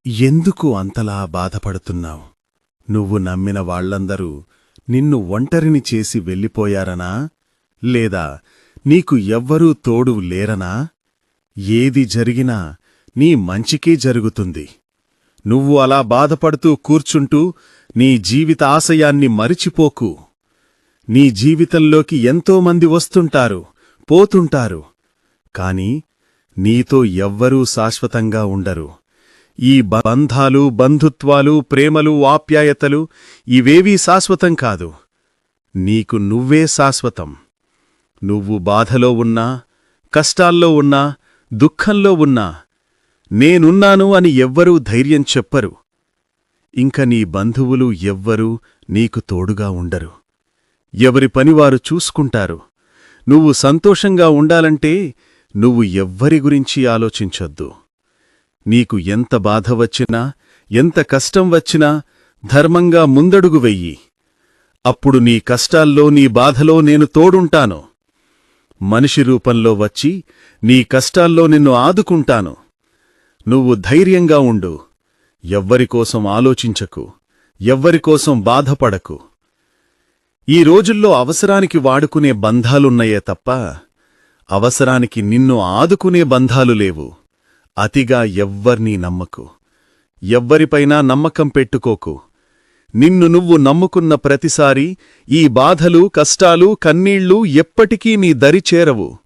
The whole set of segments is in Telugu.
ఎందుకు అంతలా బాధపడుతున్నావు? నువ్వు నమ్మిన వాళ్లందరూ నిన్ను ఒంటరిని చేసి వెళ్ళిపోయారనా? లేదా నీకు ఎవ్వరూ తోడు లేరనా? ఏది జరిగినా నీ మంచికే జరుగుతుంది. నువ్వు అలా బాధపడుతూ కూర్చుంటూ నీ జీవితాశయాన్ని మరిచిపోకు. నీ జీవితంలోకి ఎంతోమంది వస్తుంటారు, పోతుంటారు. కాని నీతో ఎవ్వరూ శాశ్వతంగా ఉండరు. ఈ బంధాలు, బంధుత్వాలు, ప్రేమలు, ఆప్యాయతలు ఇవేవీ శాశ్వతం కాదు. నీకు నువ్వే శాశ్వతం. నువ్వు బాధలో ఉన్నా, కష్టాల్లో ఉన్నా, దుఃఖంలో ఉన్నా నేనున్నాను అని ఎవ్వరూ ధైర్యం చెప్పరు. ఇంక నీ బంధువులు ఎవ్వరూ నీకు తోడుగా ఉండరు. ఎవరి పనివారు చూసుకుంటారు. నువ్వు సంతోషంగా ఉండాలంటే నువ్వు ఎవ్వరి గురించి ఆలోచించొద్దు. నీకు ఎంత బాధ వచ్చినా, ఎంత కష్టం వచ్చినా ధర్మంగా ముందడుగు వెయ్యి. అప్పుడు నీ కష్టాల్లో, నీ బాధలో నేను తోడుంటాను. మనిషి రూపంలో వచ్చి నీ కష్టాల్లో నిన్ను ఆదుకుంటాను. నువ్వు ధైర్యంగా ఉండు. ఎవ్వరికోసం ఆలోచించకు, ఎవ్వరికోసం బాధపడకు. ఈ రోజుల్లో అవసరానికి వాడుకునే బంధాలున్నయే తప్ప అవసరానికి నిన్ను ఆదుకునే బంధాలు లేవు. అతిగా ఎవ్వర్నీ నమ్మకు. ఎవ్వరిపైనా నమ్మకం పెట్టుకోకు. నిన్ను నువ్వు నమ్ముకున్న ప్రతిసారీ ఈ బాధలు, కష్టాలు, కన్నీళ్లు ఎప్పటికీ నీ దరి చేరవు.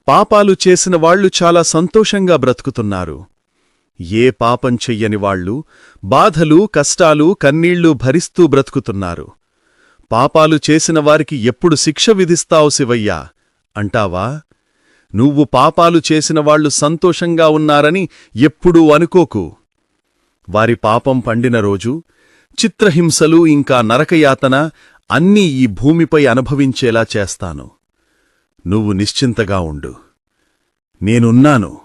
పాపాలు చేసిన వాళ్లు చాలా సంతోషంగా బ్రతుకుతున్నారు. ఏ పాపం చెయ్యని వాళ్లు బాధలు, కష్టాలు, కన్నీళ్లు భరిస్తూ బ్రతుకుతున్నారు. పాపాలు చేసిన వారికి ఎప్పుడు శిక్ష విధిస్తావు శివయ్యా అంటావా? నువ్వు పాపాలు చేసిన వాళ్లు సంతోషంగా ఉన్నారని ఎప్పుడూ అనుకోకు. వారి పాపం పండిన రోజు చిత్రహింసలు ఇంకా నరకయాతన అన్నీ ఈ భూమిపై అనుభవించేలా చేస్తాను. నువ్వు నిశ్చింతగా ఉండు. నేనున్నాను.